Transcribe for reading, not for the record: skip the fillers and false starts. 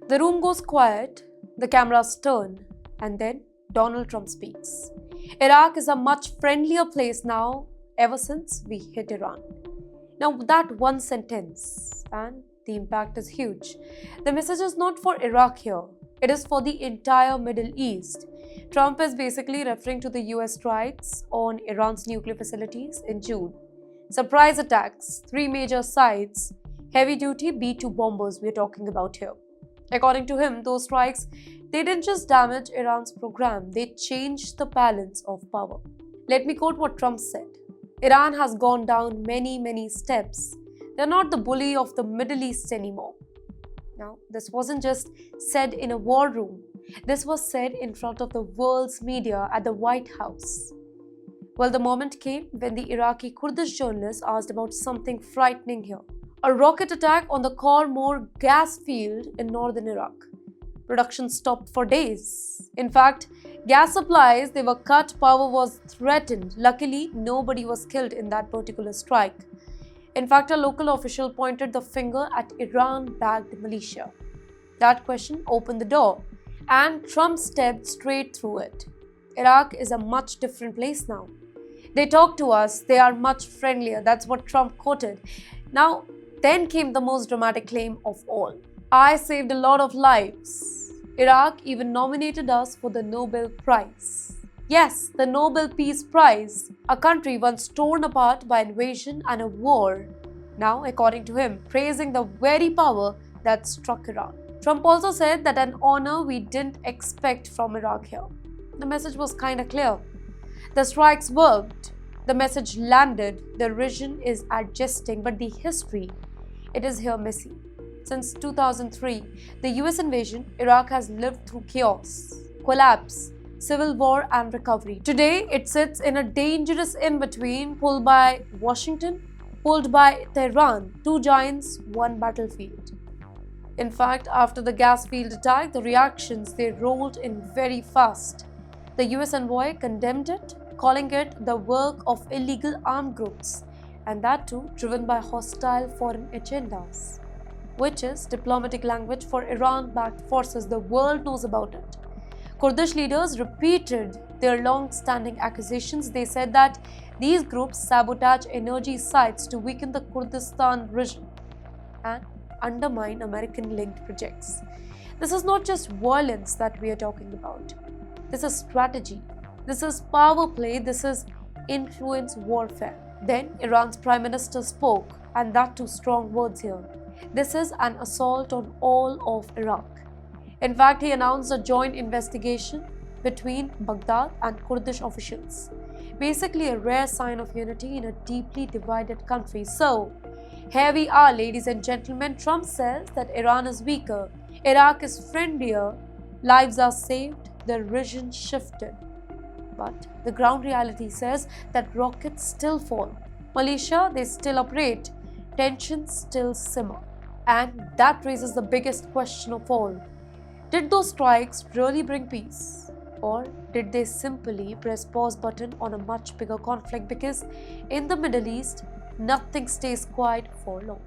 The room goes quiet, the cameras turn, and then Donald Trump speaks. Iraq is a much friendlier place now ever since we hit Iran. Now, that one sentence, and the impact is huge. The message is not for Iraq here, it is for the entire Middle East. Trump is basically referring to the US strikes on Iran's nuclear facilities in June. Surprise attacks, 3 major sites, heavy-duty B-2 bombers we're talking about here. According to him, those strikes, they didn't just damage Iran's program, they changed the balance of power. Let me quote what Trump said. Iran has gone down many steps. They're not the bully of the Middle East anymore. Now, this wasn't just said in a war room. This was said in front of the world's media at the White House. Well, the moment came when the Iraqi Kurdish journalist asked about something frightening here. A rocket attack on the Khor gas field in northern Iraq. Production stopped for days. In fact, gas supplies, they were cut, power was threatened. Luckily, nobody was killed in that particular strike. In fact, a local official pointed the finger at Iran-backed militia. That question opened the door, and Trump stepped straight through it. Iraq is a much different place now. They talk to us, they are much friendlier. That's what Trump quoted. Now, then came the most dramatic claim of all. I saved a lot of lives. Iraq even nominated us for the Nobel Prize. Yes, the Nobel Peace Prize, a country once torn apart by invasion and a war. Now, according to him, praising the very power that struck Iran. Trump also said that an honor we didn't expect from Iraq here. The message was kinda clear. The strikes worked. The message landed. The region is adjusting, but the history, it is here messy. Since 2003, the US invasion, Iraq has lived through chaos, collapse, civil war and recovery. Today, it sits in a dangerous in-between, pulled by Washington, pulled by Tehran, 2 giants, 1 battlefield. In fact, after the gas field attack, the reactions, they rolled in very fast. The US envoy condemned it, calling it the work of illegal armed groups, and that too driven by hostile foreign agendas, which is diplomatic language for Iran-backed forces. The world knows about it. Kurdish leaders repeated their long-standing accusations. They said that these groups sabotage energy sites to weaken the Kurdistan region and undermine American-linked projects. This is not just violence that we are talking about. This is strategy. This is power play. This is influence warfare. Then Iran's Prime Minister spoke, and that too strong words here. This is an assault on all of Iraq. In fact, he announced a joint investigation between Baghdad and Kurdish officials. Basically a rare sign of unity in a deeply divided country. So, here we are, ladies and gentlemen. Trump says that Iran is weaker, Iraq is friendlier, lives are saved, the region shifted. But the ground reality says that rockets still fall, militia, they still operate, tensions still simmer. And that raises the biggest question of all. Did those strikes really bring peace? Or did they simply press pause button on a much bigger conflict? Because in the Middle East, nothing stays quiet for long.